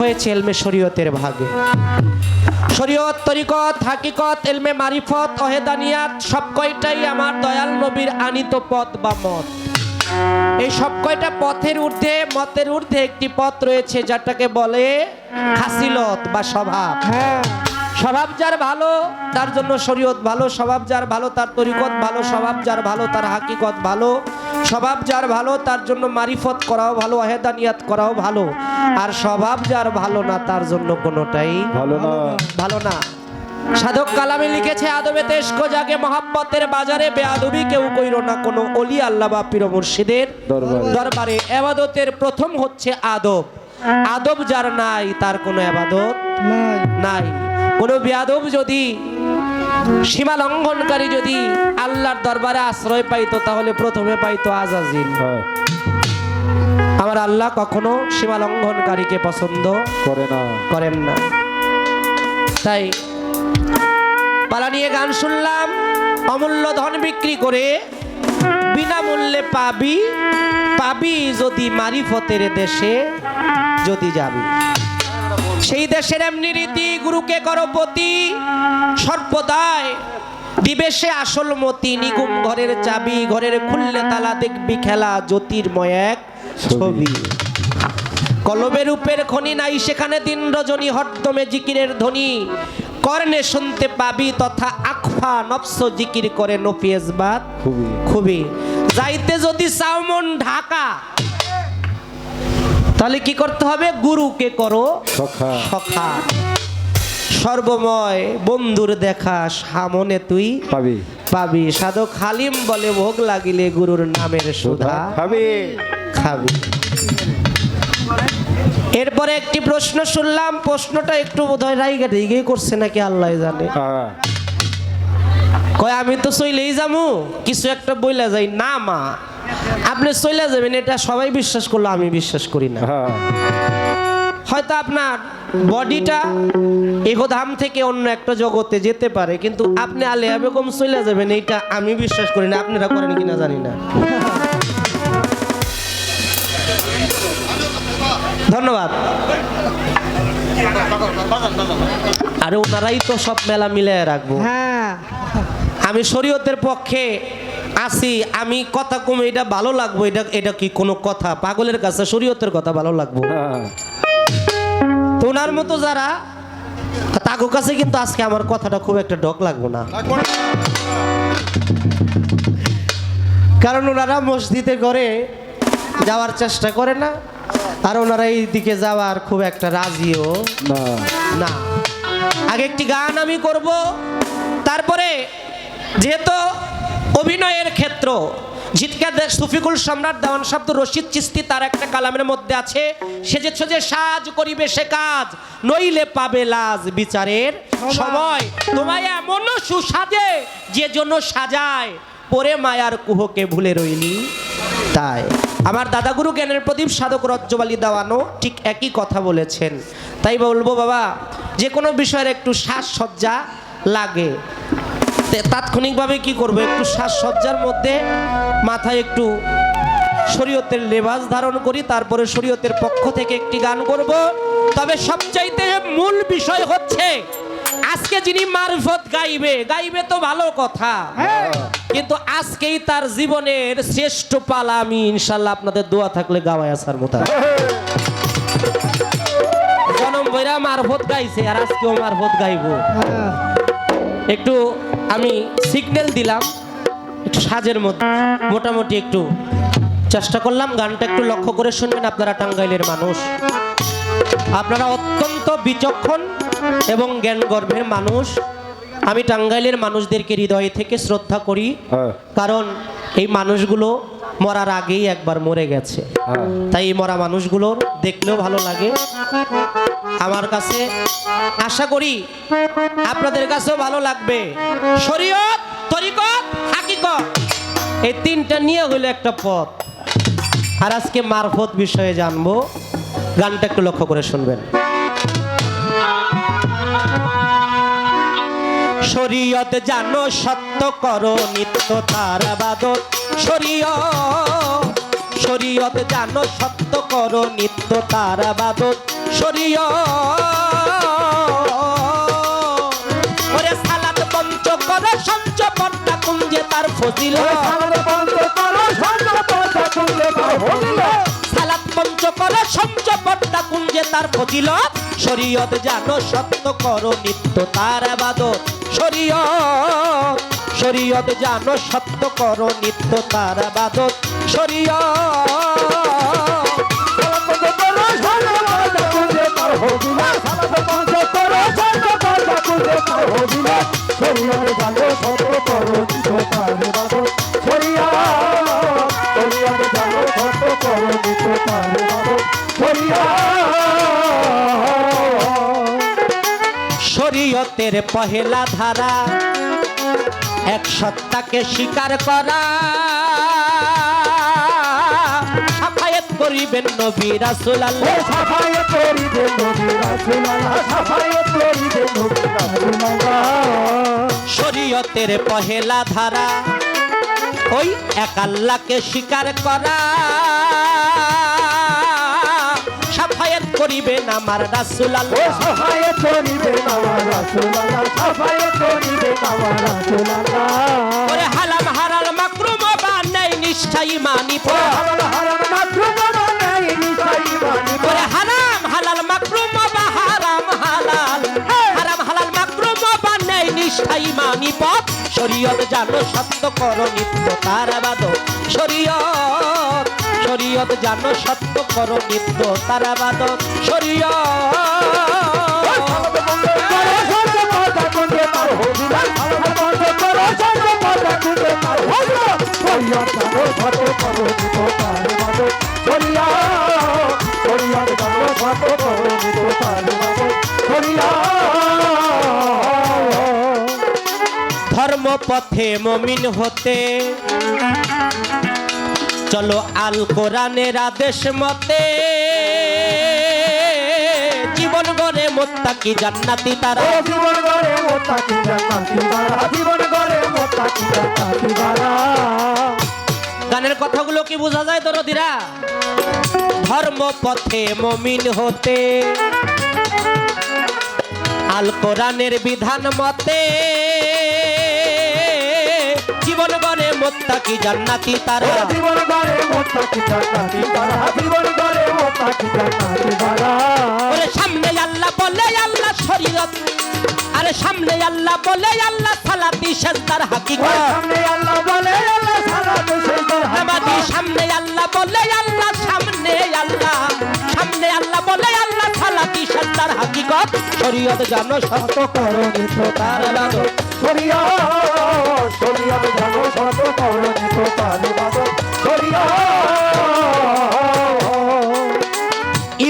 হয়েছে এলমে শরীয়তের ভাগে। শরীয়ত, তরিকত, হাকিকত, এলমে মারিফত, ওহেদানিয়াত সব কয়টাই আমার দয়াল নবীর আনিত পথ বা মত। এই সব কয়টা পথের ঊর্ধ্বে, মতের ঊর্ধ্বে একটি পথ রয়েছে যেটাকে বলে খাসিলত বা স্বভাব। স্বভাব যার ভালো তার জন্য শরীয়ত ভালো, স্বভাব যার ভালো তার তরিকত ভালো, স্বভাব যার ভালো তার হাকিকত ভালো, স্বভাব যার ভালো তার জন্য মারিফত করাও ভালো, ওহেদানিয়াত করাও ভালো। আর স্বভাব যার ভালো না তার জন্য কোনোটাই ভালো না। সাধক কালামে লিখেছে, আদবে তেশকো জাগে মহাব্বতের বাজারে, বেয়াদবি কেউ কইরো না কোনো অলি আল্লাহ বা পীর মুর্শিদের দরবারে। ইবাদতের প্রথম হচ্ছে আদব। আদব যার নাই তার কোনো ইবাদত নাই। কোনো বেয়াদব যদি, সীমা লঙ্ঘনকারী যদি আল্লাহর দরবারে আশ্রয় পাইতো তাহলে প্রথমে পাইতো আজাজিল। আমার আল্লাহ কখনো সীমা লঙ্ঘনকারীকে পছন্দ করেন না। তাই পালা নিয়ে গান শুনলাম, অমূল্য ধন বিক্রি করে বিনামূল্যে পাবি, পাবি যদি মারিফতের দেশে যদি যাবি। সেই দেশের এমনি রীতি, গুরুকে করপতি সর্বদাই দিবে সে আসল মতি। নিগুম ঘরের চাবি, ঘরের খুললে তালা দেখবি খেলা জ্যোতির্ময় এক ছবি। কলবে রূপের খনি নাই সেখানে দিন রজনী, হরদমে জিকিরের ধ্বনি কর্ণে শুনতে পাবি। তথা আকফা নফস জিকির করে নফিয়েজবাদ খুবই। যাইতে যদি চাও মন ঢাকা তাহলে কি করতে হবে? গুরুকে করো সখা। সর্বময় বন্ধুর দেখা সামনে তুই পাবি। সাধক হালিম বলে, ভোগ লাগিলে গুরুর নামের সুধা খাবি। এরপরে একটি প্রশ্ন শুনলাম, প্রশ্নটা একটু বোধহয় রাইগে করছে নাকি আল্লাহ জানে। কয় আমি তো চইলেই যামু, কিছু একটা বইলা যাই না। মা আপনি চলে যাবেন এটা সবাই বিশ্বাস করলো, আমি বিশ্বাস করি না। হয়তো আপনার বডিটা এহধাম থেকে অন্য একটা জগতে যেতে পারে, কিন্তু আপনি আলেয়া বেগম চলে যাবেন এইটা আমি বিশ্বাস করি না। আপনারা করেন কিনা জানি না। ধন্যবাদ। আরে ওনারাই তো সব মেলা মিলিয়ে রাখবো। আমি শরীয়তের পক্ষে আছি, আমি কথা কমে এটা ভালো লাগবো, এটা কি কোনো কথা? পাগলের কাছে শরীয়তের কথা ভালো লাগবো। তো ওনার মতো যারা তাগো কাছে কিন্তু আজকে আমার কথাটা খুব একটা ডক লাগবো না, কারণ ওনারা মসজিদে ঘরে যাওয়ার চেষ্টা করে না, আর ওনারা এই দিকে যাওয়ার খুব একটা রাজিও না। আগে একটি গান আমি করব, তারপরে যেহেতু অভিনয়ের ক্ষেত্র জিতকার সুফিকুল সম্রাট দেওয়ান শব্দ রশিদ চিস্তি তার একটা কালামের মধ্যে আছে, সেজেছ যে সাজ করিবে সে কাজ, নইলে পাবে লাজ বিচারের সময়। তোমায় এমন সুসাজে যে জন্য সাজায়, পরে মায়ার কুহকে ভুলে রইলি তাই। আমার দাদাগুরু জ্ঞানের প্রদীপ সাধক রজ্জবালি দেওয়ানো ঠিক একই কথা বলেছেন। তাই বলবো বাবা, যে কোনো বিষয়ের একটু সাজসজ্জা লাগে, তাৎক্ষণিকভাবে কি করবো? একটু সাজসজ্জার মধ্যে মাথায় একটু শরীয়তের লেবাস ধারণ করি, তারপরে শরীয়তের পক্ষ থেকে একটি গান করব। তবে সবচাইতে মূল বিষয় হচ্ছে আজকে যিনি মারফত গাইবে তো ভালো কথা, কিন্তু আজকেই তার জীবনের শ্রেষ্ঠ পালা আমি ইনশাল্লাহ আপনাদের দোয়া থাকলে গাওয়ায় আসার মতো। জনম বইরা মারফত গাইছে আর আজকেও মারফত গাইবো। একটু আমি সিগন্যাল দিলাম, একটু সাজের মধ্যে মোটামুটি একটু চেষ্টা করলাম। গানটা একটু লক্ষ্য করে শুনবেন। আপনারা টাঙ্গাইলের মানুষ, আপনারা অত্যন্ত বিচক্ষণ এবং জ্ঞান গর্ভের মানুষ। আমি টাঙ্গাইলের মানুষদেরকে হৃদয় থেকে শ্রদ্ধা করি, কারণ এই মানুষগুলো মরার আগেই একবার মরে গেছে। তাই এই মরা মানুষগুলোর দেখলেও ভালো লাগে আমার কাছে, আশা করি আপনাদের কাছেও ভালো লাগবে। শরীয়ত, তরিকত, হাকিকত এই তিনটা নিয়ে হইলো একটা পথ। আর আজকে মারফত বিষয়ে জানবো। গানটা একটু লক্ষ্য করে শুনবেন। শরীয়ত জানো সত্য করো নিত্য তার আবাদত, শরীয়ত জানো সত্য করো নিত্য তার আবাদত, শরীয়ত ওরে সালাত পঞ্চ কর সঞ্চপনটা কুঞ্জে তার ফজিলত সালাত পঞ্চ কর সঞ্চপনটা কুঞ্জে তার ফজিলত শরীয়ত জানো সত্য করো নিত্য তার ইবাদত শরীয়ত জানো সত্য করো নিত্য তার ইবাদত শরীয়তের পহেলা ধারা এক সত্তাকে স্বীকার করা সাফায়াত করিবেন নবী রাসূল আল্লাহ শরীয়তের পহেলা ধারা ওই এক আল্লাহকে স্বীকার করা সাফায়াত করিবেন আমার রাসূল আল্লাহ ওরে হালাল হারাল মাকরুম বা নাই নিষ্ঠাই মানিব ওরে হারাম হালাল মাকরুম বা হারাম হালাল মাকরুম বা নাই নিষ্ঠাই মানিব শরীয়ত জানো সত্য করো নিত্য তার ইবাদত শরীয়ত জানো সত্য করো নিত্য তার ইবাদত ধর্ম পথে মুমিন হতে চলো আল কোরআনের আদেশ মতে জীবন গড়ে মুত্তাকি জান্নাতি তারা গানের কথাগুলো কি বোঝা যায় দরদিরা ধর্ম পথে মুমিন হতে আল কোরআনের বিধান মতে জীবন গড়ে মুত্তাকি জান্নাতি তারা ওরে সামনে আল্লাহ বলে আল্লাহ শরীয়ত আরে সামনে আল্লাহ বলে আল্লাহ সালাতি সেজদার হাকিকত নামাজি সামনে আল্লাহ বলে আল্লাহ সামনে আল্লাহ বলে আল্লাহ সালাতি সেজদার হাকিকত শরীয়ত জানো সত্য করো নিত্য তার ইবাদত শরীয়ত জানো সত্য করো নিত্য তার ইবাদত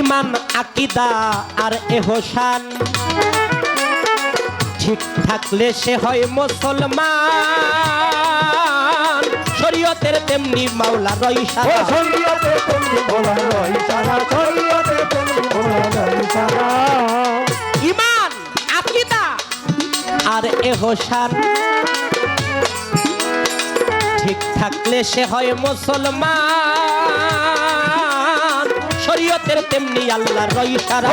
ঈমান আকীদা আর ইহসান ঠিক থাকলে সে হয় মুসলমান শরীয়তের তেমনি মাওলার ইশারা ঈমান আকীদা আর ইহসান ঠিক থাকলে সে হয় মুসলমান শরীয়তের তেমনি আল্লাহর ইশারা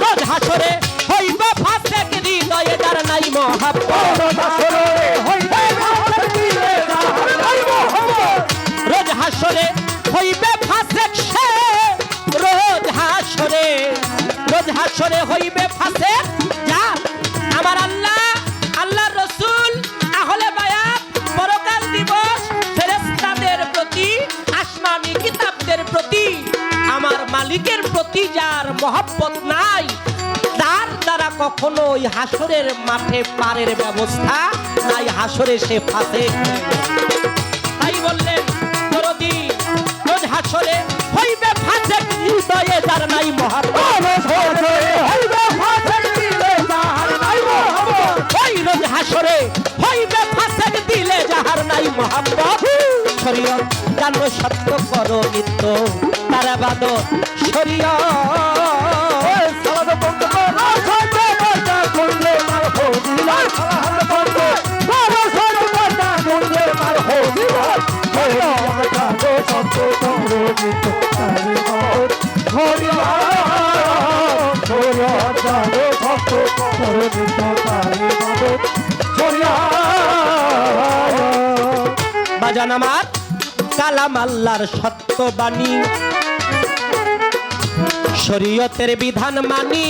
রোজ হাসরে হইবে ফাসেক হৃদয়ে যার নাই মহব্বত রোজ হাসরে হইবে ফাসেক সে রোজ হাসরে হইবে ফাসেক যা আমার আল্লাহর রাসূল আহলে বায়াত পরকাল দিবস ফেরেশতাদের প্রতি আসমানি কিতাবদের প্রতি আমার মালিকের প্রতি যার মহব্বত নাই তার দ্বারা কখনো ওই হাসরের মাঠে পারের ব্যবস্থা নাই হাসরে সে ফাসেক তাই বললেন দরদি রোজ হাসরে হইবে ফাসেক হৃদয়ে যার নাই মহব্বত রোজ হাসরে হইবে ফাসেক দিলে যাহার নাই মহব্বত শরীয়ত জানো সত্য করো নিত্য তার ইবাদত শরীয়ত কালাম আল্লাহর সত্য বাণী শরীয়তের বিধান মানি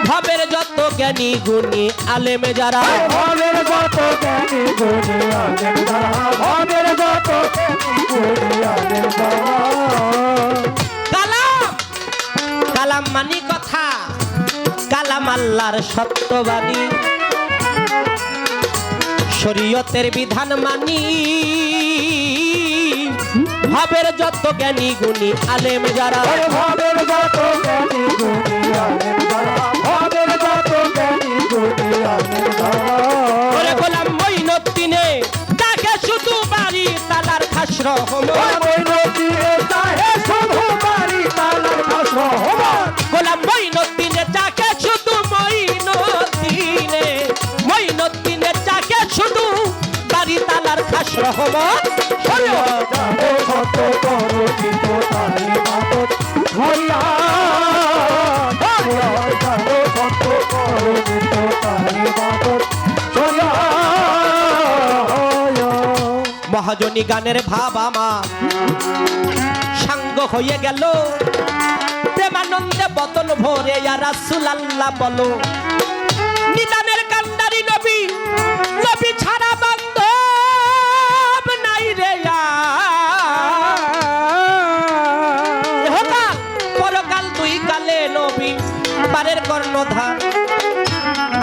ভাবের যত জ্ঞানী গুণী আলেম যারা ভাবের যত জ্ঞানী গুণী আলেম যারা ভাবের যত জ্ঞানী গুণী আলেম যারা কালাম কালাম মানি কথা কালাম আল্লাহর সত্য বাণী শরীয়তের বিধান মানি ভাবের যত জ্ঞানী গুণী আলেম যারা ভাবের যত জ্ঞানী গুণী আলেম যারা ভাবের যত জ্ঞানী গুণী আলেম যারা ওরে গোলাম মঈনুদ্দিনে তাকে শুধু বাড়ি তালার খাস রহমান মঈনুদ্দিনে তাহে শুধু বাড়ি তালার খাস রহমান গোলাম মঈনুদ্দিনে তাকে শুধু মঈনুদ্দিনে তাকে শুধু বাড়ি তালার খাস রহমান জানো সত্য করুণিত তারি মাতত হরিয়া জানো সত্য করুণিত তারি মাতত হরিয়া মহাজনী গানের ভাব আমার সাঙ্গ হয়ে গেল প্রেমানন্দে বদন ভরে ইয়া রাসূলুল্লাহ বলো নিদানের কান্ডারি নবী নবী ছাড়া বান্ধব নাই রে ইহকাল পরকাল দুই কালে নবী পারের কর্ণধার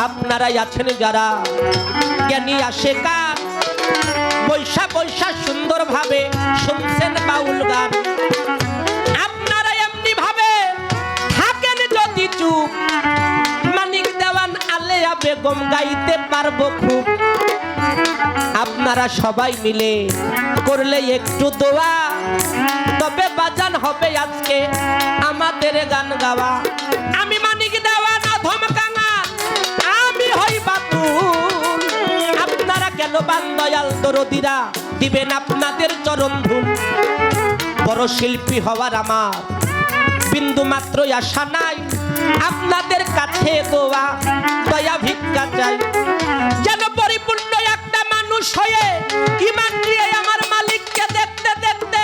আপনারাই আছেন যারা জ্ঞানী আশেকার বৈশা বৈশা সুন্দর ভাবে শুনছেন বাউল গান আপনারা এমনি ভাবে থাকেন যদি চুপ মানিক দেওয়ান আলেয়া বেগম গাইতে পারবো খুব আপনারা সবাই মিলে করলে একটু দোয়া তবে বাজান হবে আজকে আমাদের গান গাওয়া আমি মানিক দেওয়ান অধম কাঙাল আমি হই বাতুল আপনারা কেন বান্দয়াল দরদিরা দিবেন আপনাদের চরণ ধুল বড় শিল্পী হওয়ার আমার বিন্দু মাত্র আশা নাই আপনাদের কাছে দোয়া দয়া ভিক্ষা চাই যেন পরিপূর্ণ একটা মানুষ হয়ে ঈমান নিয়ে আমার মালিককে দেখতে দেখতে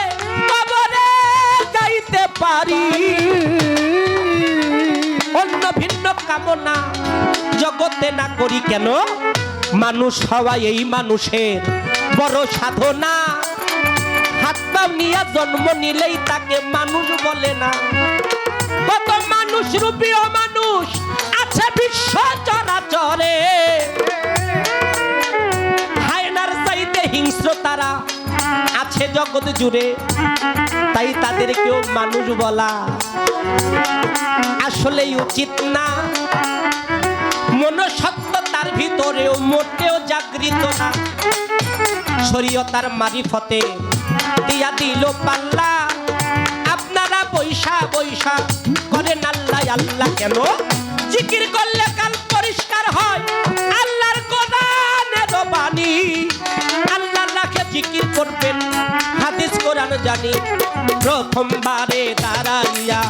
কবরে যাইতে পারি অন্য ভিন্ন কামনা জগতে না করি কেন মানুষ হওয়া এই মানুষের বড় সাধনা হাত পা নিয়ে জন্ম নিলেই তাকে মানুষ বলে না কত মানুষ রূপীয় মানুষ আছে বিশ্ব চরাচরে হায়নার চাইতে হিংস্র তারা আছে জগৎ জুড়ে তাই তাদেরকেও মানুষ বলা আসলেই উচিত না মনুষ্যত্ব তার ভিতরেও মোটেও জাগৃত না শরীয়তার মারিফতে দিয়া দিল পাল্লা আপনারা বৈশা বৈশা করেন আল্লাহ আল্লাহ কেন জিকির করলে কাল পরিষ্কার হয় আল্লাহর কোরআনের বাণী আল্লাহকে জিকির করবেন হাদিস কোরআন জানি প্রথমবারে দাঁড়াইয়া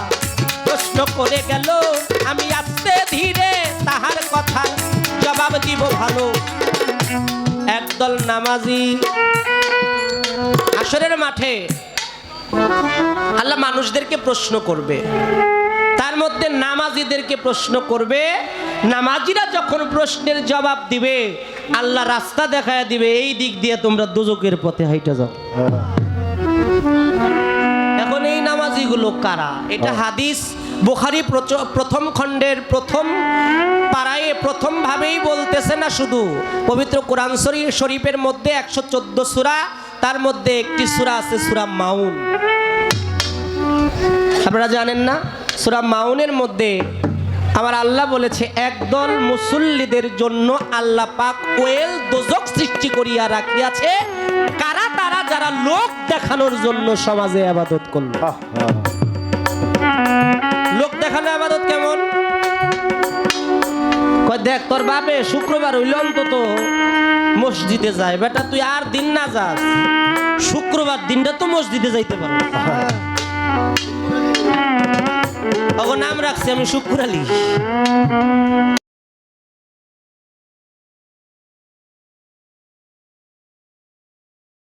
প্রশ্ন করে গেল আমি আস্তে ধীরে তাহার কথার জবাব দিব ভালো একদল নামাজি হাসরের মাঠে আল্লাহ মানুষদেরকে প্রশ্ন করবে তার মধ্যে নামাজিদেরকে প্রশ্ন করবে নামাজিরা যখন প্রশ্নের জবাব দিবে আল্লাহ রাস্তা দেখায় দিবে এই দিক দিয়ে তোমরা দুজকের পথে হাইটা যাও এখন এই নামাজিগুলো কারা এটা হাদিস বুখারী প্রথম খণ্ডের প্রথম পারায় প্রথম ভাবেই বলতেছে না শুধু পবিত্র কোরআন শরীফের মধ্যে 114 সূরা তার মধ্যে একটি সূরা আছে সূরা মাউন আপনারা জানেন না সূরা মাউনের মধ্যে আমার আল্লাহ বলেছে একদল মুসল্লিদের জন্য আল্লাহ পাক ওয়েল দোজক সৃষ্টি করিয়া রাখিয়াছে কারা তারা যারা লোক দেখানোর জন্য সমাজে ইবাদত করল লোক দেখানো ইবাদত কেমন কয় দেখ তোর বাপে শুক্রবার হইল অন্তত মসজিদে যায় বেটা তুই আর দিন না যাস শুক্রবার দিনটা তো মসজিদে যাইতে পারো নাম রাখছি আমি শুক্র আলী